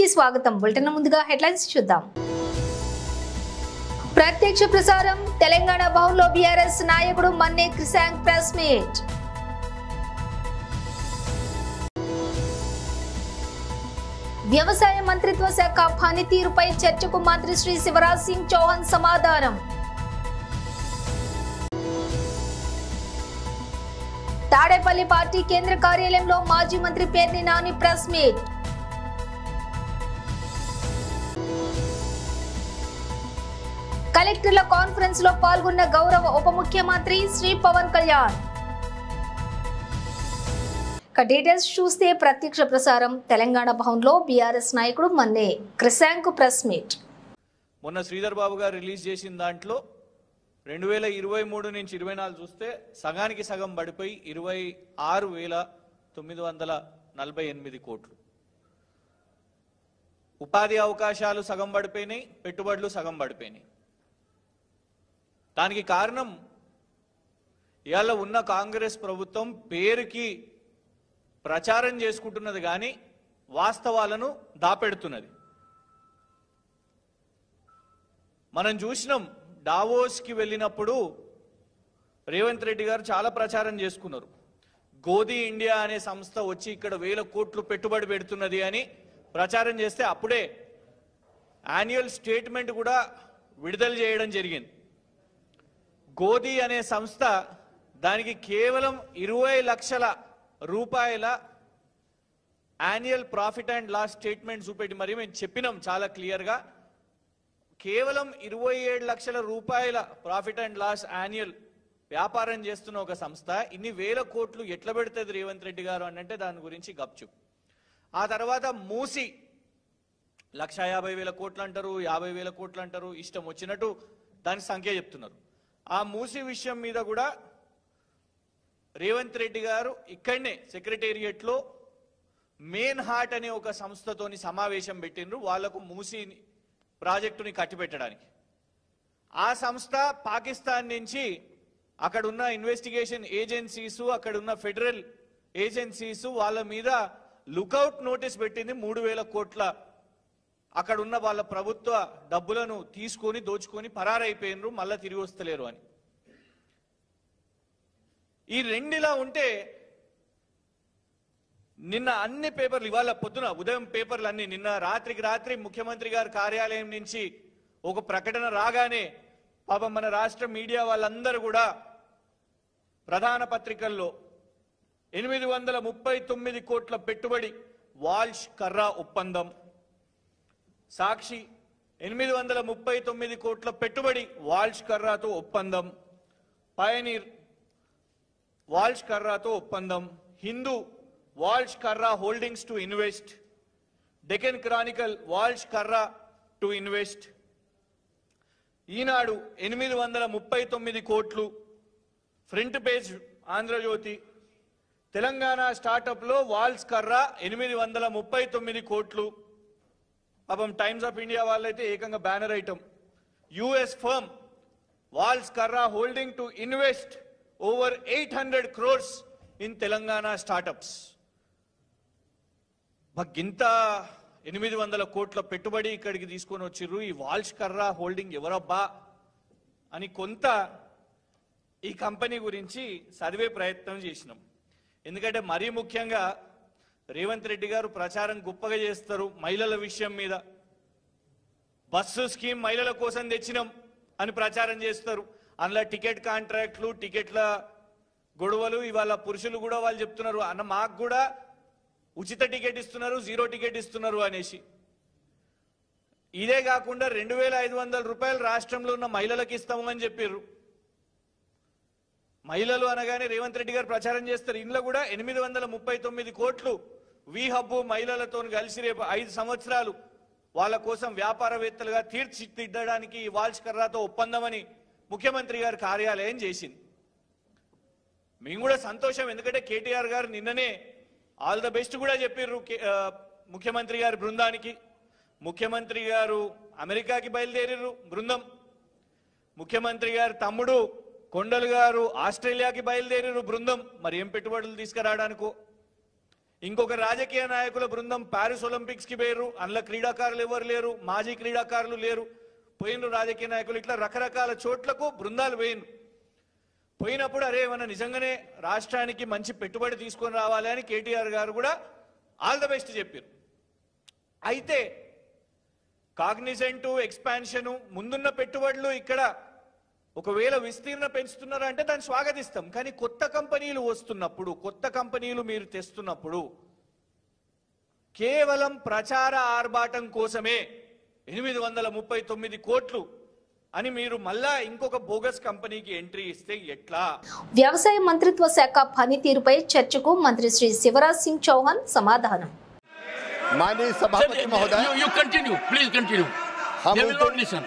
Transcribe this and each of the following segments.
కి స్వాగతం. బులెటిన్ ముందుగా హెడ్లైన్స్ చూద్దాం. ప్రత్యక్ష ప్రసారం తెలంగాణ భవన్లో బీఆర్ఎస్ నాయకుడు మన్నే క్రిసాంగ్ ప్రెస్ మీట్. వ్యవసాయ మంత్రిత్వ శాఖ పనితీరుపై చర్చకు మంత్రి శ్రీ శివరాజ్ సింగ్ చౌహాన్ సమాధానం. తాడేపల్లి పార్టీ కేంద్ర కార్యాలయంలో మాజీ మంత్రి పేర్ని నాని ప్రెస్ మీట్. కలెక్టర్ల కాన్ఫరెన్స్ లో పాల్గొన్న గౌరవ ఉప ముఖ్యమంత్రి శ్రీ పవన్ కళ్యాణ్. డీటెయిల్స్ చూస్తే ప్రత్యక్ష ప్రసారం తెలంగాణ భవన్లో బీఆర్ఎస్ నాయకుడు మన్నే క్రిసాంగ్ ప్రెస్ మీట్. మొన్న శ్రీధర్ బాబు గారు రిలీజ్ చేసిన దాంట్లో 2023 నుంచి 24 చూస్తే సగానికి సగం పడిపోయి 26,948 కోట్లు. ఉపాధి అవకాశాలు సగం పడిపోయినాయి, పెట్టుబడులు సగం పడిపోయినాయి. దానికి కారణం ఇవాళ ఉన్న కాంగ్రెస్ ప్రభుత్వం పేరుకి ప్రచారం చేసుకుంటున్నది కానీ వాస్తవాలను దాపెడుతున్నది. మనం చూసినాం, డావోస్కి వెళ్ళినప్పుడు రేవంత్ రెడ్డి గారు చాలా ప్రచారం చేసుకున్నారు. గోధి ఇండియా అనే సంస్థ వచ్చి ఇక్కడ 1000 కోట్లు పెట్టుబడి పెడుతున్నది అని ప్రచారం చేస్తే అప్పుడే యాన్యువల్ స్టేట్మెంట్ కూడా విడుదల చేయడం జరిగింది. గోధి అనే సంస్థ దానికి కేవలం 20 లక్షల రూపాయల annual profit and loss statement చూపెట్టి మరి మేము చెప్పినాం చాలా క్లియర్గా, కేవలం 27 లక్షల రూపాయల ప్రాఫిట్ అండ్ లాస్ యాన్యువల్ వ్యాపారం చేస్తున్న ఒక సంస్థ ఇన్ని 1000 కోట్లు ఎట్లా పెడుతుంది రేవంత్ రెడ్డి గారు అని అంటే దాని గురించి గప్చు. ఆ తర్వాత మూసి 1,50,000 కోట్లు అంటారు, 50,000 కోట్లు అంటారు, ఇష్టం వచ్చినట్టు దాని సంఖ్య చెప్తున్నారు. ఆ మూసి విషయం మీద కూడా రేవంత్ రెడ్డి గారు ఇక్కడనే సెక్రటేరియట్లో మెయిన్ హార్ట్ అనే ఒక సంస్థతోని సమావేశం పెట్టిండ్రు వాళ్లకు మూసి ప్రాజెక్టుని కట్టిపెట్టడానికి. ఆ సంస్థ పాకిస్తాన్ నుంచి అక్కడున్న ఇన్వెస్టిగేషన్ ఏజెన్సీస్, అక్కడున్న ఫెడరల్ ఏజెన్సీస్ వాళ్ళ మీద లుకౌట్ నోటీస్ పెట్టింది. 3,000 కోట్ల అక్కడున్న వాళ్ళ ప్రభుత్వ డబ్బులను తీసుకొని దోచుకొని పరారైపోయినరు, మళ్ళా తిరిగి వస్తలేరు అని. ఈ రెండిలా ఉంటే నిన్న అన్ని పేపర్లు, ఇవాళ పొద్దున ఉదయం పేపర్లు అన్ని, నిన్న రాత్రికి రాత్రి ముఖ్యమంత్రి గారి కార్యాలయం నుంచి ఒక ప్రకటన రాగానే పాపం మన రాష్ట్ర మీడియా వాళ్ళందరూ కూడా ప్రధాన పత్రికల్లో 839 కోట్ల పెట్టుబడి వాల్ష్ కర్రా ఒప్పందం, సాక్షి 839 కోట్ల పెట్టుబడి వాల్ష్ కర్రాతో ఒప్పందం, పయనీర్ వాల్ష్ కర్రాతో ఒప్పందం, Hindu Walsh Karra Holdings to invest, Deccan Chronicle Walsh Karra to invest, Eenadu 839 కోట్లు, ఫ్రంట్ పేజ్ ఆంధ్రజ్యోతి, తెలంగాణ స్టార్టప్లో వాల్ష్ కర్రా 839 కోట్లు. పాపం టైమ్స్ ఆఫ్ ఇండియా వాళ్ళైతే ఏకంగా banner item, US firm Walsh Karra Holding to invest over 800 crores in Telangana startups. గింత 800 కోట్ల పెట్టుబడి ఇక్కడికి తీసుకొని వచ్చిర్రు. ఈ వాల్ష్ కర్రా హోల్డింగ్ ఎవరబ్బా అని కొంత ఈ కంపెనీ గురించి చదివే ప్రయత్నం చేసినాం. ఎందుకంటే మరీ ముఖ్యంగా రేవంత్ రెడ్డి గారు ప్రచారం గొప్పగా చేస్తారు మహిళల విషయం మీద. బస్సు స్కీమ్ మహిళల కోసం తెచ్చినాం అని ప్రచారం చేస్తారు. అందులో టికెట్ కాంట్రాక్ట్లు, టికెట్ల గొడవలు, ఇవాళ పురుషులు కూడా వాళ్ళు చెప్తున్నారు అన్న మాకు కూడా ఉచిత టికెట్ ఇస్తున్నారు, 0 టికెట్ ఇస్తున్నారు అనేసి. ఇదే కాకుండా 2,500 రూపాయలు రాష్ట్రంలో ఉన్న మహిళలకు ఇస్తాము అని చెప్పారు. మహిళలు అనగానే రేవంత్ రెడ్డి గారు ప్రచారం చేస్తారు. ఇందులో కూడా 839 కోట్లు వి హబ్బు మహిళలతో కలిసి రేపు 5 సంవత్సరాలు వాళ్ళ కోసం వ్యాపారవేత్తలుగా తీర్చిదిద్దడానికి వాల్ష్ కర్రాతో ఒప్పందమని ముఖ్యమంత్రి గారి కార్యాలయం చేసింది. మేము కూడా సంతోషం, ఎందుకంటే కేటీఆర్ గారు నిన్ననే ఆల్ ద బెస్ట్ కూడా చెప్పారు ముఖ్యమంత్రి గారి బృందానికి. ముఖ్యమంత్రి గారు అమెరికాకి బయలుదేరారు బృందం, ముఖ్యమంత్రి గారి తమ్ముడు కొండలు గారు ఆస్ట్రేలియాకి బయలుదేరారు బృందం. మరి ఏం పెట్టుబడులు తీసుకురావడానికో ఇంకొక రాజకీయ నాయకుల బృందం ప్యారిస్ ఒలింపిక్స్ కి పోయారు, అందులో క్రీడాకారులు ఎవరు లేరు, మాజీ క్రీడాకారులు లేరు, పోయినరు రాజకీయ నాయకులు, ఇట్లా రకరకాల చోట్లకు బృందాలు పోయినప్పుడు అరే మన నిజంగానే రాష్ట్రానికి మంచి పెట్టుబడి తీసుకొని రావాలి అని కేటీఆర్ గారు కూడా ఆల్ ద బెస్ట్ చెప్పారు. అయితే కాగ్నిజెంట్ ఎక్స్పాన్షన్ ముందున్న పెట్టుబడులు ఇక్కడ ఒకవేళ విస్తీర్ణ పెంచుతున్నారు అంటే దాన్ని స్వాగతిస్తాం. కానీ కొత్త కంపెనీలు వస్తున్నప్పుడు, కొత్త కంపెనీలు మీరు తెస్తున్నప్పుడు కేవలం ప్రచార ఆర్భాటం కోసమే 839 కోట్లు అని మీరు మళ్ళా ఇంకొక బోగస్ కంపెనీకి ఎంట్రీ ఇస్తే ఎట్లా? వ్యవసాయ మంత్రిత్వ శాఖ పనితీరుపై చర్చకు మంత్రి శ్రీ శివరాజ్ సింగ్ చౌహాన్ సమాధానం. माननीय सभापति महोदय, you continue, please continue. They will not listen.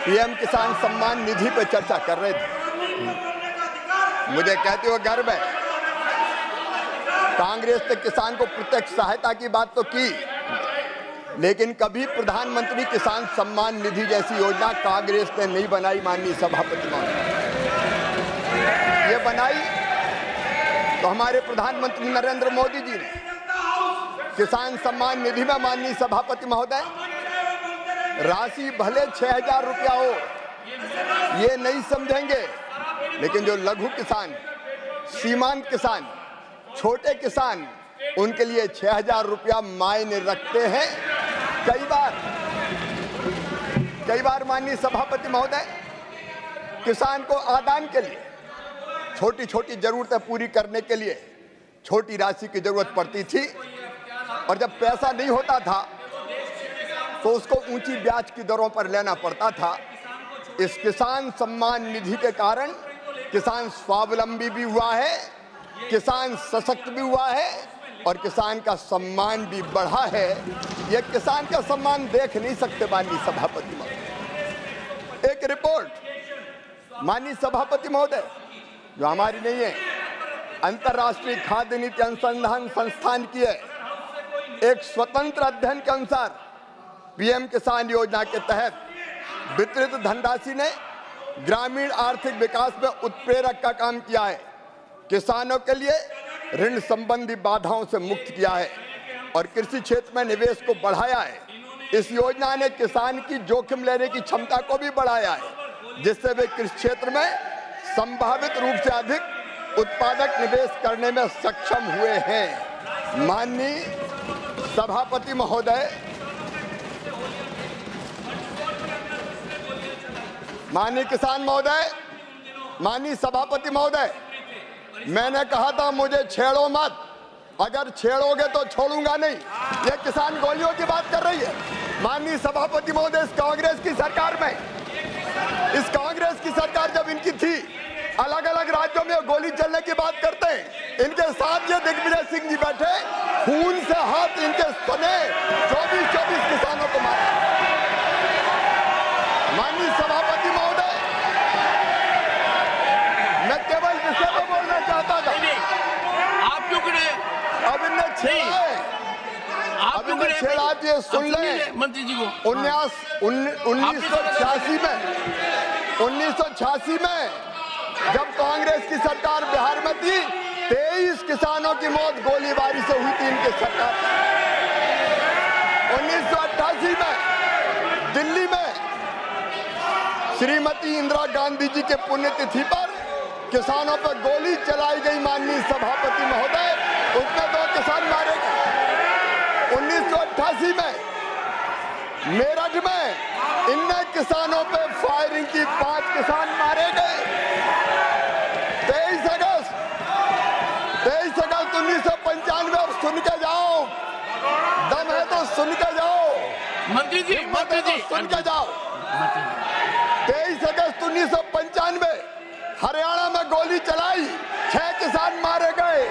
PM किसान सम्मान निधि पर चर्चा कर रहे थे। मुझे कहते हुए गर्व है, कांग्रेस ने किसान को प्रत्यक्ष सहायता की बात तो की, लेकिन कभी प्रधानमंत्री किसान सम्मान निधि जैसी योजना कांग्रेस ने नहीं बनाई। माननीय सभापति महोदय, ये बनाई तो हमारे प्रधानमंत्री नरेंद्र मोदी जी ने। किसान सम्मान निधि में माननीय सभापति महोदय राशि भले 6,000 रुपया हो, ये नहीं समझेंगे, लेकिन जो लघु किसान, सीमांत किसान, छोटे किसान, उनके लिए 6,000 रुपया मायने रखते हैं। कई बार माननीय सभापति महोदय किसान को आदान के लिए, छोटी छोटी जरूरतें पूरी करने के लिए छोटी राशि की जरूरत पड़ती थी, और जब पैसा नहीं होता था तो उसको ऊंची ब्याज की दरों पर लेना पड़ता था। इस किसान सम्मान निधि के कारण किसान स्वावलंबी भी हुआ है, किसान सशक्त भी हुआ है, और किसान का सम्मान भी बढ़ा है। ये किसान का सम्मान देख नहीं सकते माननीय सभापति महोदय। एक रिपोर्ट माननीय सभापति महोदय जो हमारी नहीं है, अंतर्राष्ट्रीय खाद्य नीति अनुसंधान संस्थान की है, एक स्वतंत्र अध्ययन के अनुसार पीएम किसान योजना के तहत वितरित धनराशि ने ग्रामीण आर्थिक विकास में उत्प्रेरक का काम किया है, किसानों के लिए ऋण संबंधी बाधाओं से मुक्त किया है और कृषि क्षेत्र में निवेश को बढ़ाया है। इस योजना ने किसान की जोखिम लेने की क्षमता को भी बढ़ाया है, जिससे वे कृषि क्षेत्र में संभावित रूप से अधिक उत्पादक निवेश करने में सक्षम हुए हैं। माननीय सभापति महोदय, माननीय किसान महोदय, माननीय सभापति महोदय, मैंने कहा था मुझे छेड़ो मत, अगर छेड़ोगे तो छोड़ूंगा नहीं। ये किसान गोलियों की बात कर रही है। माननीय सभापति महोदय, इस कांग्रेस की सरकार में, इस कांग्रेस की सरकार जब इनकी थी, अलग अलग राज्यों में गोली चलने की बात करते हैं। इनके साथ ये दिग्विजय सिंह जी बैठे, खून से हाथ इनके सने 24 किसानों को मारा। माननीय सभापति महोदय, मैं केवल विषय पर बोलना चाहता था। आप क्यों करे? अब इन्हें छेड़ा है, अब इन्हें छेड़ा दिए। सुन ले मंत्री जी को। 1986 में जब कांग्रेस की सरकार बिहार में थी, 23 किसानों की मौत गोलीबारी से हुई थी इनके सरकार। 1988 में दिल्ली में श्रीमती इंदिरा गांधी जी के पुण्यतिथि पर किसानों पर गोली चलाई गई। माननीय सभापति महोदय, उसमें 2 किसान मारे गए। 1988 में मेरठ में इन किसानों पे फायरिंग की, 5 किसान मारे गए। 23 अगस्त 1995, और सुन के जाओ, दम है तो सुन के जाओ मंत्री जी, सुन के जाओ। 23 अगस्त 1995 हरियाणा में गोली चलाई, 6 किसान मारे गए।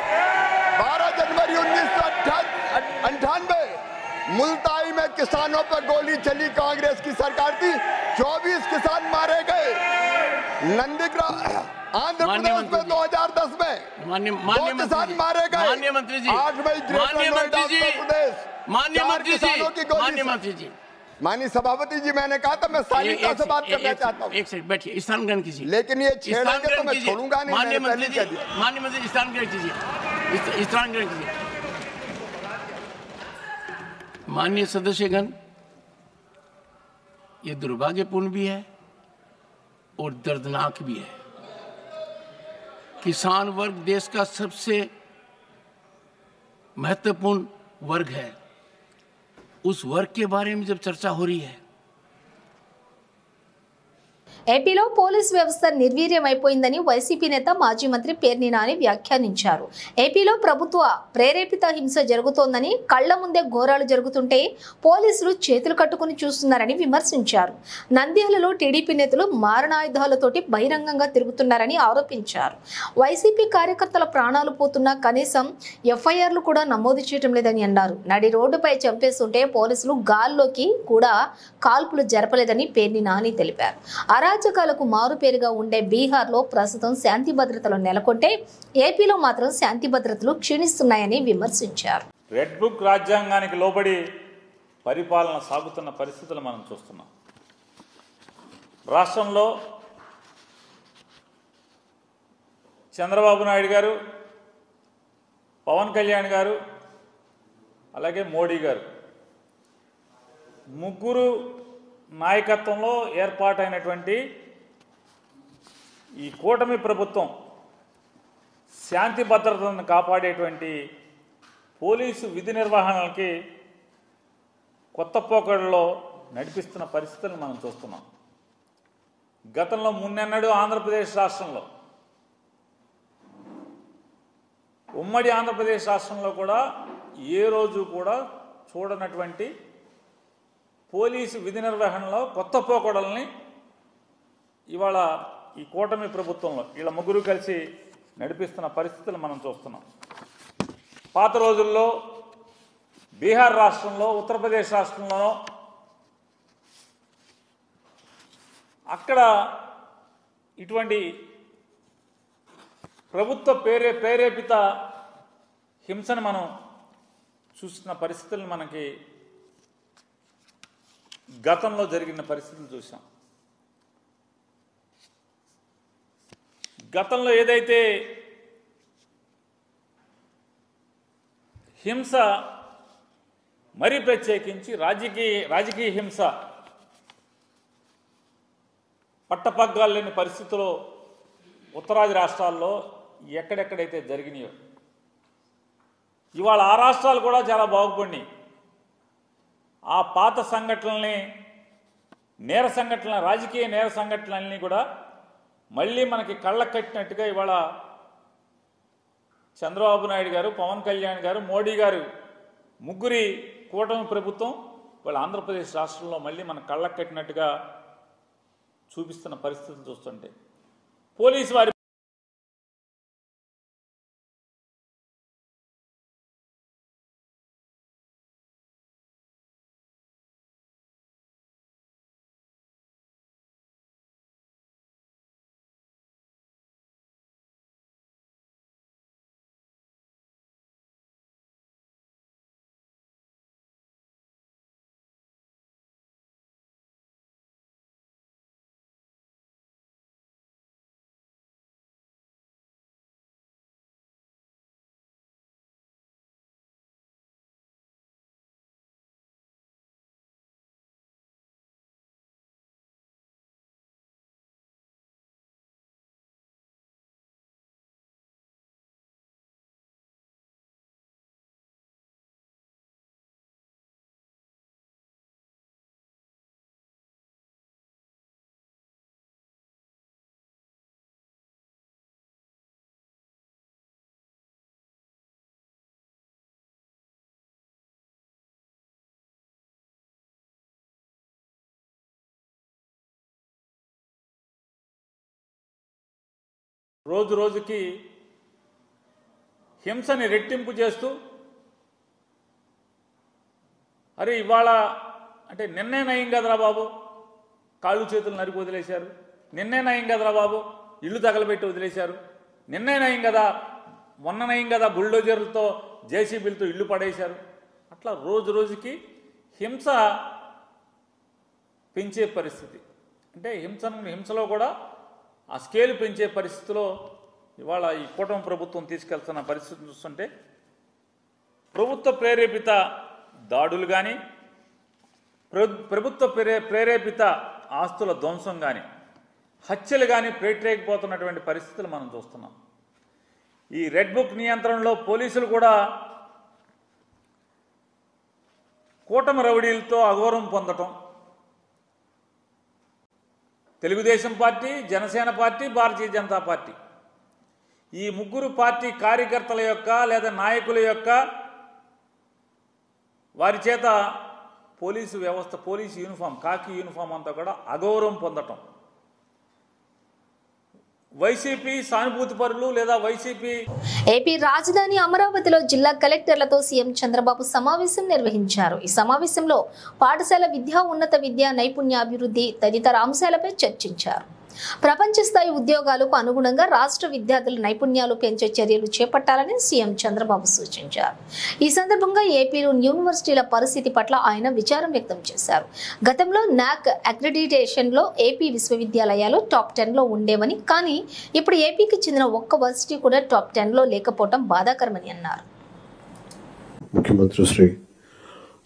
12 जनवरी 1998 मुल्ताई में किसानों पर गोली चली, कांग्रेस की सरकार थी, 24 किसान मारे गए। नंदीग्राम आंध्र प्रदेश में 2010 में 2 किसान मारे गए। 8 मई ग्रेटर नोएडा उत्तर प्रदेश, 4 किसानों की गोली। माननीय सभापति जी, मैंने कहा था मैं शालीनता से बात करना चाहता हूँ। एक सेकंड बैठिए, स्थान ग्रहण कीजिए। लेकिन ये छेड़ेंगे तो मैं छोड़ूंगा नहीं। माननीय मंत्री जी, स्थान ग्रहण कीजिए, स्थान ग्रहण कीजिए। माननीय सदस्यगण, ये दुर्भाग्यपूर्ण भी है और दर्दनाक भी है। किसान वर्ग देश का सबसे महत्वपूर्ण वर्ग है। उस वर्ग के बारे में जब चर्चा हो रही है, ఏపీలో పోలీస్ వ్యవస్థ నిర్వీర్యమైపోయిందని వైసీపీ నేత మాజీ మంత్రి పేర్ని నాని వ్యాఖ్యానించారు. ఏపీలో ప్రభుత్వ ప్రేరేపిత హింస జరుగుతోందని, కళ్ల ముందే ఘోరాలు జరుగుతుంటే పోలీసులు చేతులు కట్టుకుని చూస్తున్నారని విమర్శించారు. నంద్యాలలో టీడీపీ నేతలు మారణాయుధాలతోటి బహిరంగంగా తిరుగుతున్నారని ఆరోపించారు. వైసీపీ కార్యకర్తల ప్రాణాలు పోతున్నా కనీసం ఎఫ్ఐఆర్లు కూడా నమోదు చేయడం లేదని అన్నారు. నడి రోడ్డుపై చంపేస్తుంటే పోలీసులు గాల్లోకి కూడా కాల్పులు జరపలేదని పేర్ని నాని తెలిపారు. అరాచకాలకు మారుపేరుగా ఉండే బీహార్లో ప్రస్తుతం శాంతి భద్రతలు నెలకొంటే ఏపీలో మాత్రం శాంతి భద్రతలు క్షీణిస్తున్నాయని విమర్శించారు. రెడ్ బుక్ రాజ్యాంగానికి లోబడి పరిపాలన సాగుతున్న పరిస్థితులు మనం చూస్తున్నాం. రాష్ట్రంలో చంద్రబాబు నాయుడు గారు, పవన్ కళ్యాణ్ గారు, అలాగే మోడీ గారు ముగ్గురు నాయకత్వంలో ఏర్పాటైనటువంటి ఈ కూటమి ప్రభుత్వం శాంతి భద్రతలను కాపాడేటువంటి పోలీసు విధి నిర్వహణలకి కొత్త పోకడలో నడిపిస్తున్న పరిస్థితులను మనం చూస్తున్నాం. గతంలో మున్నెన్నడూ ఆంధ్రప్రదేశ్ రాష్ట్రంలో, ఉమ్మడి ఆంధ్రప్రదేశ్ రాష్ట్రంలో కూడా ఏ రోజు కూడా చూడనటువంటి పోలీసు విధి నిర్వహణలో కొత్త పోకడల్ని ఇవాళ ఈ కూటమి ప్రభుత్వంలో వీళ్ళ ముగ్గురు కలిసి నడిపిస్తున్న పరిస్థితులు మనం చూస్తున్నాం. పాత రోజుల్లో బీహార్ రాష్ట్రంలో, ఉత్తరప్రదేశ్ రాష్ట్రంలో అక్కడ ఇటువంటి ప్రభుత్వ ప్రేరేపిత హింసను మనం చూస్తున్న పరిస్థితులను మనకి గతంలో జరిగిన పరిస్థితులు చూసాం. గతంలో ఏదైతే హింస, మరీ ప్రత్యేకించి రాజకీయ హింస పట్టపగ్గాలు లేని పరిస్థితుల్లో ఉత్తరాది రాష్ట్రాల్లో ఎక్కడెక్కడైతే జరిగినాయో ఇవాళ ఆ రాష్ట్రాలు కూడా చాలా బాగుపడినాయి. ఆ పాత సంఘటనల్ని, నేర సంఘటనల, రాజకీయ నేర సంఘటనల్ని కూడా మళ్ళీ మనకి కళ్ళకు కట్టినట్టుగా ఇవాళ చంద్రబాబు నాయుడు గారు, పవన్ కళ్యాణ్ గారు, మోడీ గారు ముగ్గురి కూటమి ప్రభుత్వం వాళ్ళ ఆంధ్రప్రదేశ్ రాష్ట్రంలో మళ్ళీ మన కళ్ళకు కట్టినట్టుగా చూపిస్తున్న పరిస్థితులు చూస్తుంటే పోలీసు వారి రోజు రోజుకి హింసని రెట్టింపు చేస్తూ, అరే ఇవాళ అంటే నిన్నే నయం కదరా బాబు కాళ్ళు చేతులు నరికి వదిలేశారు, నిన్నే నయం కదరా బాబు ఇళ్ళు తగలబెట్టి వదిలేశారు, నిన్నే నయం కదా, మొన్న నయం కదా బుల్డోజర్లతో జేసీబీలతో ఇళ్ళు పడేశారు. అట్లా రోజు రోజుకి హింస పెంచే పరిస్థితి, అంటే హింసలో కూడా ఆ స్కేల్ పెంచే పరిస్థితిలో ఇవాళ ఈ కూటమి ప్రభుత్వం తీసుకెళ్తున్న పరిస్థితిని చూస్తుంటే ప్రభుత్వ ప్రేరేపిత దాడులు కానీ ప్రభుత్వ ప్రేరేపిత ఆస్తుల ధ్వంసం కానీ హత్యలు కానీ ప్రేరేకపోతున్నటువంటి పరిస్థితులు మనం చూస్తున్నాం. ఈ రెడ్ బుక్ నియంత్రణలో పోలీసులు కూడా కూటమి రౌడీలతో అఘోరం పొందటం, Telugu Desam party, Janasena party, Bharatiya Janata party ఈ ముగ్గురు పార్టీ కార్యకర్తల యొక్క లేదా నాయకుల యొక్క వారి చేత పోలీసు వ్యవస్థ, పోలీసు యూనిఫామ్, కాకి యూనిఫామ్ అంతా కూడా అగౌరవం పొందటం, వైసీపీ సానుభూతి పరులు లేదా వైసీపీ. ఏపీ రాజధాని అమరావతిలో జిల్లా కలెక్టర్లతో సీఎం చంద్రబాబు సమావేశం నిర్వహించారు. ఈ సమావేశంలో పాఠశాల విద్య, ఉన్నత విద్య, నైపుణ్యాభివృద్ధి తదితర అంశాలపై చర్చించారు. ప్రపంచ స్థాయి ఉద్యోగాలకు అనుగుణంగా రాష్ట్ర విద్యార్థుల నైపుణ్యాలు పెంచే చర్యలు చేపట్టాలని సీఎం చంద్రబాబు సూచించారు. ఈ సందర్భంగా ఏపీలోని యూనివర్సిటీల పరిస్థితి పట్ల ఆయన విచారం వ్యక్తం చేశారు. గతంలో నాక్ అక్రిడిటేషన్ లో ఏపీ విశ్వవిద్యాలయాలు టాప్ 10 లో ఉండేవని, కానీ ఇప్పుడు ఏపీకి చెందిన ఒక్క వర్సిటీ కూడా టాప్ 10 లో లేకపోవడం బాధాకరమని అన్నారు. ముఖ్యమంత్రి శ్రీ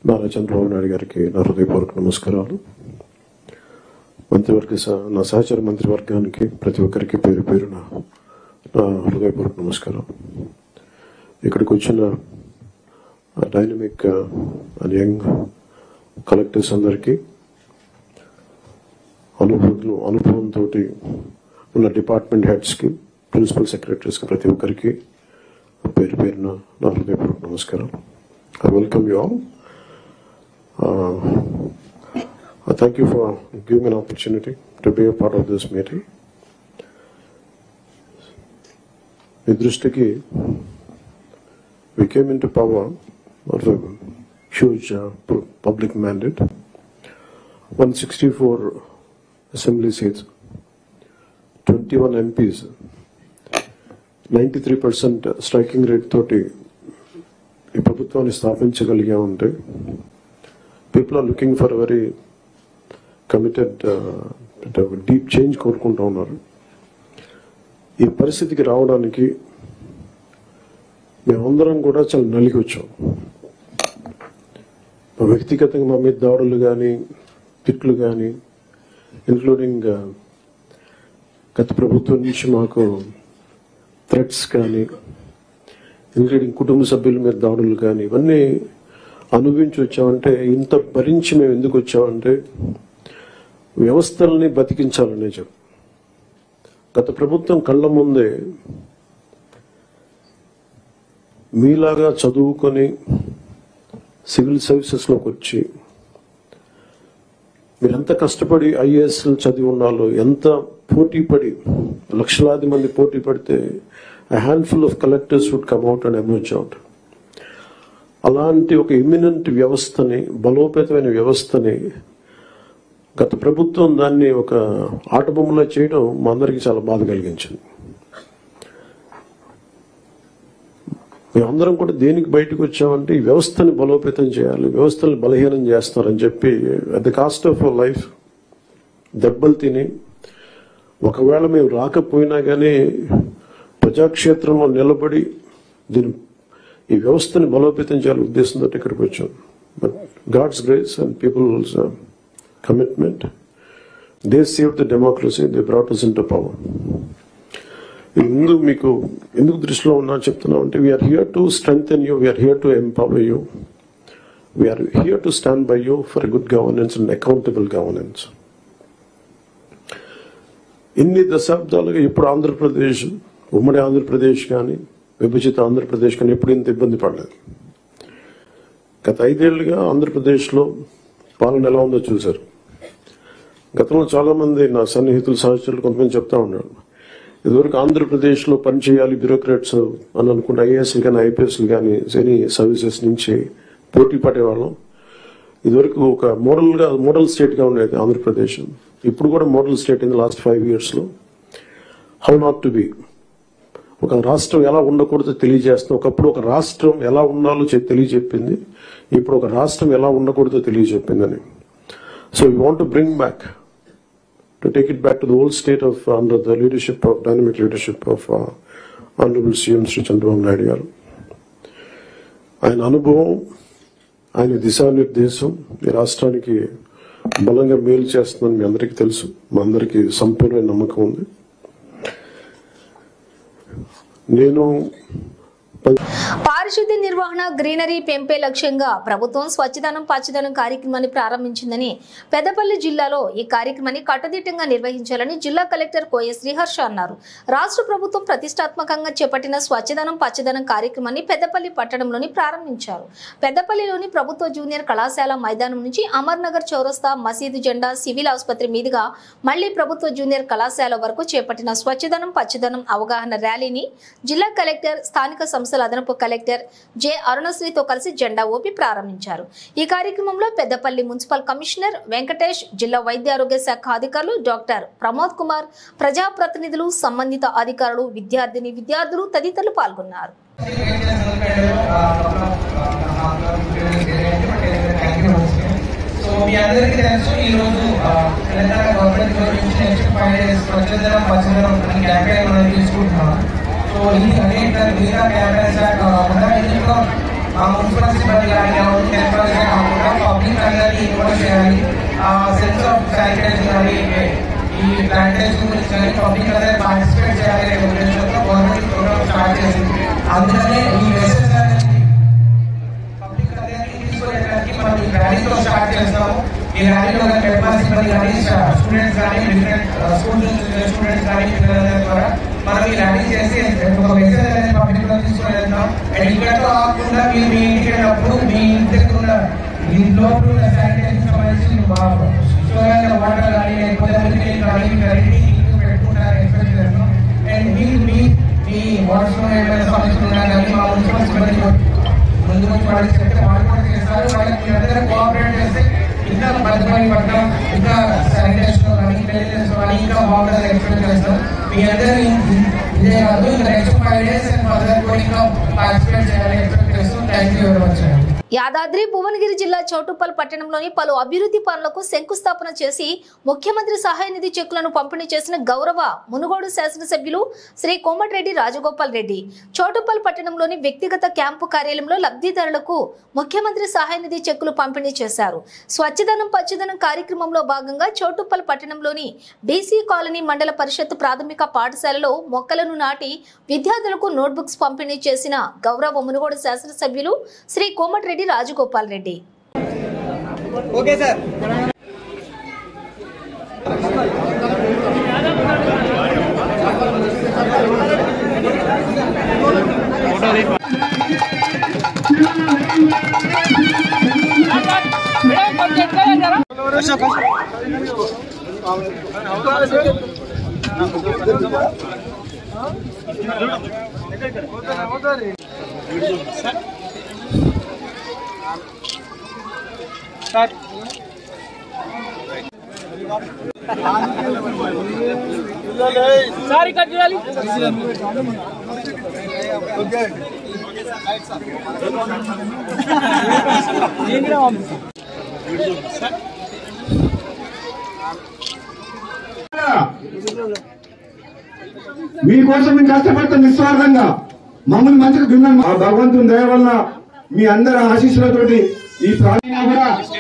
నారా చంద్రబాబు నాయుడు గారికి నా హృదయపూర్వక నమస్కారాలు. మంత్రివర్గ నా సహచర మంత్రివర్గానికి ప్రతి ఒక్కరికి పేరు పేరున నా హృదయపూర్వక నమస్కారం. ఇక్కడికి వచ్చిన డైనమిక్ అండ్ యంగ్ కలెక్టర్స్ అందరికీ, అనుభవంతో ఉన్న డిపార్ట్మెంట్ హెడ్స్కి, ప్రిన్సిపల్ సెక్రటరీస్కి ప్రతి ఒక్కరికి పేరు పేరున నా హృదయపూర్వక నమస్కారం. I welcome you all. Thank you for giving me an opportunity to be a part of this meeting. Idristiki, we came into power of a huge public mandate, 164 assembly seats, 21 MPs, 93% striking rate toti ఈ ప్రభుత్వాన్ని స్థాపించగలిగా ఉంటే, people are looking for a very committed deep change కోరుకుంటూ ఉన్నారు. ఈ పరిస్థితికి రావడానికి మేమందరం కూడా చాలా నలిగి వచ్చాం. వ్యక్తిగతంగా మా మీద దాడులు కానీ, తిట్లు కానీ, ఇంక్లూడింగ్ గత ప్రభుత్వం నుంచి మాకు థ్రెట్స్ కానీ, ఇంక్లూడింగ్ కుటుంబ సభ్యుల మీద దాడులు కానీ, ఇవన్నీ అనుభవించి వచ్చామంటే, ఇంత భరించి మేము ఎందుకు వచ్చామంటే వ్యవస్థల్ని బతికించాలనే చెప్పు. గత ప్రభుత్వం కళ్ళ ముందే మీలాగా చదువుకొని సివిల్ సర్వీసెస్లోకి వచ్చి మీరు ఎంత కష్టపడి ఐఏఎస్లు చదివి ఉన్నాలో, ఎంత పోటీ పడి, లక్షలాది మంది పోటీ పడితే a handful of collectors would come out and emerge out. అలాంటి ఒక ఎమినెంట్ వ్యవస్థని, బలోపేతమైన వ్యవస్థని గత ప్రభుత్వం దాన్ని ఒక ఆటబొమ్మలా చేయడం మా అందరికీ చాలా బాధ కలిగించింది. మేమందరం కూడా దేనికి బయటకు వచ్చామంటే ఈ వ్యవస్థని బలోపేతం చేయాలి, వ్యవస్థని బలహీనం చేస్తారని చెప్పి at the cost of life దెబ్బలు తిని, ఒకవేళ మేము రాకపోయినా కానీ ప్రజాక్షేత్రంలో నిలబడి ఈ వ్యవస్థని బలోపేతం చేయాలని ఉద్దేశంతో ఇక్కడికి వచ్చాం. But god's grace and people's commitment, they saved the democracy, they brought us into power. మీకు ఎందుకు దృష్టిలో ఉన్నా చెప్తున్నా అంటే, we are here to strengthen you, we are here to empower you, we are here to stand by you for a good governance and accountable governance. ఇన్ని దశాబ్దాలుగా ఇప్పుడు ఆంధ్రప్రదేశ్, ఉమ్మడి ఆంధ్రప్రదేశ్ కానీ, విభజిత ఆంధ్రప్రదేశ్ కానీ ఎప్పుడు ఇంత ఇబ్బంది పడలేదు. గత 5 ఏళ్లుగా ఆంధ్రప్రదేశ్లో పాలన ఎలా ఉందో చూశారు. గతంలో చాలా మంది నా సన్నిహితులు, సహచరులు కొంతమంది చెప్తా ఉన్నారు, ఇదివరకు ఆంధ్రప్రదేశ్లో పనిచేయాలి బ్యూరోక్రాట్స్ అని అనుకుంటే ఐఏఎస్లు కానీ, ఐపీఎస్లు కానీ, ఎనీ సర్వీసెస్ నుంచి పోటీ పడేవాళ్ళం. ఇదివరకు ఒక మోడల్ స్టేట్గా ఉండేది ఆంధ్రప్రదేశ్. ఇప్పుడు కూడా మోడల్ స్టేట్ ఇన్ లాస్ట్ 5 yearsలో. హౌ నాట్ టు బి, ఒక రాష్ట్రం ఎలా ఉండకూడదో తెలియజేస్తుంది. ఒకప్పుడు ఒక రాష్ట్రం ఎలా ఉండాలో తెలియజెప్పింది, ఇప్పుడు ఒక రాష్ట్రం ఎలా ఉండకూడదో తెలియజెప్పిందని. So we want to bring back, to take it back to the old state of under the leadership of dynamic leadership of Honorable CM Sri Chandrababu Naidu garu. ఆయన అనుభవం, ఆయన దిశానిర్దేశం ఈ రాష్ట్రానికి బలంగా మేలు చేస్తుందని మీ అందరికీ తెలుసు. మా అందరికీ సంపూర్ణ నమ్మకం ఉంది. నేను పారిశుద్ధ్య నిర్వహణ, గ్రీనరీ పెంపే లక్ష్యంగా ప్రభుత్వం స్వచ్ఛదనం పచ్చదనం కార్యక్రమాన్ని ప్రారంభించిందని పెద్దపల్లి జిల్లాలో ఈ కార్యక్రమాన్ని కట్టుదిట్టంగా నిర్వహించాలని జిల్లా కలెక్టర్ కోయ శ్రీహర్ష అన్నారు. రాష్ట్ర ప్రభుత్వం ప్రతిష్టాత్మకంగా చేపట్టిన స్వచ్ఛదనం పచ్చదనం కార్యక్రమాన్ని పెద్దపల్లి పట్టణంలోని ప్రారంభించారు. పెద్దపల్లిలోని ప్రభుత్వ జూనియర్ కళాశాల మైదానం నుంచి అమర్నగర్ చౌరస్తా, మసీదు జెండా, సివిల్ ఆసుపత్రి మీదుగా మళ్లీ ప్రభుత్వ జూనియర్ కళాశాల వరకు చేపట్టిన స్వచ్ఛదనం పచ్చదనం అవగాహన ర్యాలీని జిల్లా కలెక్టర్, స్థానిక సంస్థల అదనపు కలెక్టర్ జె అరుణశ్రీతో కలిసి జెండా ఊపి ప్రారంభించారు. ఈ కార్యక్రమంలో పెద్దపల్లి మున్సిపల్ కమిషనర్ వెంకటేష్, జిల్లా వైద్య ఆరోగ్య శాఖ అధికారులు డాక్టర్ ప్రమోద్ కుమార్, ప్రజాప్రతినిధులు, సంబంధిత అధికారులు, విద్యార్థులు తదితరులు పాల్గొన్నారు. సో ఇది అనేక మిగతా క్యాబినెట్ శాఖ కాకుండా ఇందులో మున్సిపల్ సిబ్బంది కానీ టెక్నాలజీ కాకుండా పబ్లిక్ అందరినీ ఇన్వాల్వ్ చేయాలి. సెన్స్ ఆఫ్ శానిటైజేషన్ కానీ ఈ ప్లాంటేషన్ గురించి కానీ పబ్లిక్ అందరూ పార్టిసిపేట్ చేయాలనే ఉద్దేశంతో గవర్నమెంట్ ప్రోగ్రామ్ స్టార్ట్ చేసింది. అందుకనే ఈ మెసేజ్ అనేది పబ్లిక్ అందరినీ తీసుకునేటానికి మనం ఈ ర్యాలీతో స్టార్ట్ చేస్తాము. ఈ ర్యాలీలో టెక్నాలజీ సిబ్బంది కానీ స్టూడెంట్స్ కానీ డిఫరెంట్ స్కూల్ స్టూడెంట్స్ కానీ పిల్లలందరి ద్వారా మనం ఈ ర్యాలీ చేసి ఒక మెసేజ్ అనేది పబ్లిక్ లో తీసుకుని వెళ్తాం. అండ్ ఇక్కడతో కాకుండా మీరు మీ ఇంటికి వెళ్ళినప్పుడు మీ ఇంటికి ఉన్న లోపల ఉన్న శానిటైజేషన్ సంబంధించి వాటర్ కానీ లేకపోతే పెట్టుకుంటారని ఎక్స్పెక్ట్ చేస్తాం. అండ్ మీరు మీ వాట్స్లో ఏమైనా సమస్యలు ఉన్నా కానీ మా మున్సిపల్ సిబ్బంది ముందు వచ్చి వాళ్ళకి చెప్తే వాళ్ళు కూడా చేస్తారు. వాళ్ళకి మీ అందరూ కోఆపరేట్ చేస్తే ఇంకా భద్రపడి పట్టడం, ఇంకా శానిటైజేషన్ కానీ క్లీన్లెస్ కానీ ఇంకా బాగుంటుందని ఎక్స్పెక్ట్ చేస్తాం. మీ అందరూ ఇదే కాదు, ఇంకా నెక్స్ట్ 5 days అండ్ ఫర్దర్ కూడా ఇంకా పార్టిసిపేట్ చేయాలని ఎక్స్పెక్ట్ చేస్తాం. Thank you very much. Yadadri Bhuvanagiri జిల్లా చౌటుప్పల్ పట్టణంలోని పలు అభివృద్ధి పనులకు శంకుస్థాపన చేసి ముఖ్యమంత్రి సహాయ నిధి చెక్కులను పంపిణీ చేసిన గౌరవ మునుగోడు శాసనసభ్యులు శ్రీ కోమటిరెడ్డి రాజగోపాల్ రెడ్డి చౌటుప్పల్ పట్టణంలోని వ్యక్తిగత క్యాంపు కార్యాలయంలో లబ్ధిదారులకు ముఖ్యమంత్రి సహాయ నిధి చెక్కులు పంపిణీ చేశారు. స్వచ్ఛదనం పచ్చదనం కార్యక్రమంలో భాగంగా చౌటుప్పల్ పట్టణంలోని బీసీ కాలనీ మండల పరిషత్ ప్రాథమిక పాఠశాలలో మొక్కలను నాటి విద్యార్థులకు నోట్బుక్స్ పంపిణీ చేసిన గౌరవ మునుగోడు శాసనసభ్యులు Shri Komatireddy Rajagopal Reddy. Okay sir. Sorry cut చేయాలి. మీకోసం మేము కష్టపడతాం నిస్వార్థంగా. మమ్మల్ని మంచిగా విన్నాం. ఆ భగవంతుని దయ వల్ల మీ అందరి ఆశీస్సులతోటి ఈ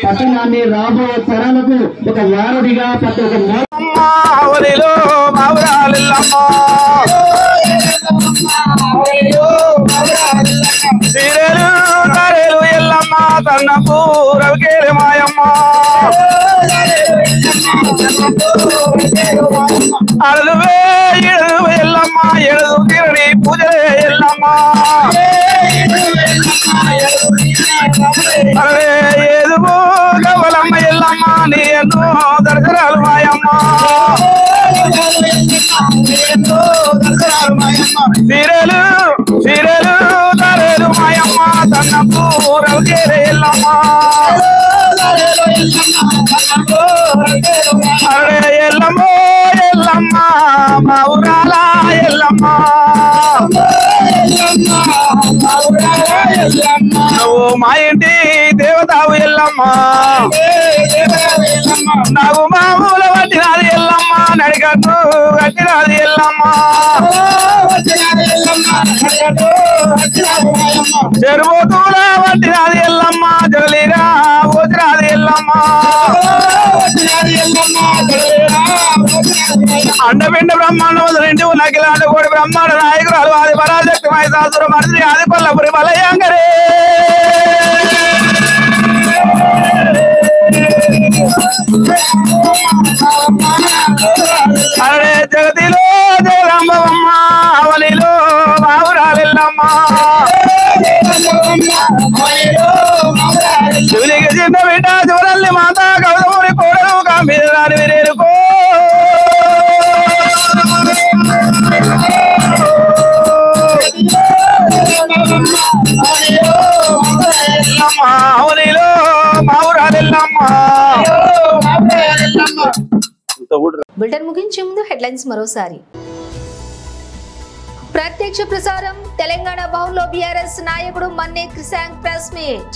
పట్టణాన్ని రాబోయే తరాలకు ఒక వారధిగా అడువే ఎడువు ఎల్లమ్మ ఎడుదు తిరని పూజలే ఎల్లమ్మ అరే ఎదుగు గవలమ్మ ఎల్లమ్మ నీ ఎన్నో దర్శనాలు మాయమ్మ సీరెలు సీరెలు తరేలు మాయమ్మ తన్నపు రవికేరే ఎల్లమ్మ అరే ఎల్లమ్మ ఎల్లమ్మ మా ఊరాల ఎల్లమ్మ నువ్వు మా ఇంటి దేవతావు ఎల్లమ్మ నాకు మామూల వట్టినాది ఎల్లమ్మ నడిగట్టు కట్టినాది ఎల్లమ్మ చెరువుతూల వట్టినాది ఎల్లమ్మ జగలీర ఎల్లమ్మ అండపిండ బ్రహ్మాండం రెండు నకిలాండ కోడి బ్రహ్మాండ నాయకురాలు ఆది పరాశక్తి మహిషాసుర మర్ది ఆది పల్లపురి బలయాంగరే అరే జగతిలో జగదాంబవమ్మ అవనిలో బావురాలెల్లమ్మ శివునికి చిన్న బిడ్డ చూడల్ని మాత గౌతముని కోడలు కాంబీరాని విరేరుకో అవనిలో బావురాలెల్లమ్మ. బులెటిన్ ముగించే ముందు హెడ్లైన్స్ మరోసారి. ప్రత్యక్ష ప్రసారం తెలంగాణ భవన్లో బీఆర్ఎస్ నాయకుడు మన్నే క్రిసాంగ్ ప్రెస్ మీట్.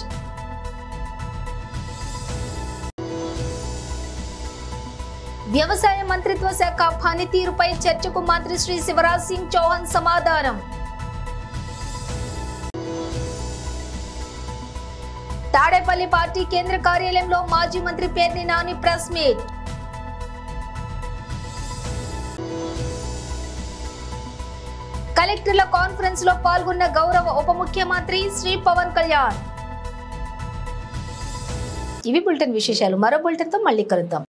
వ్యవసాయ మంత్రిత్వ శాఖ పనితీరుపై చర్చకు మంత్రి శ్రీ శివరాజ్ సింగ్ చౌహాన్ సమాధానం. తాడేపల్లి పార్టీ కేంద్ర కార్యాలయంలో మాజీ మంత్రి పేర్ని నాని ప్రెస్ మీట్. కలెక్టర్ల కాన్ఫరెన్స్ లో పాల్గొన్న గౌరవ ఉప ముఖ్యమంత్రి శ్రీ పవన్ కళ్యాణ్. ఇవి బులెటిన్ విశేషాలు. మరో బులెటిన్ తో మళ్ళీ కలుద్దాం.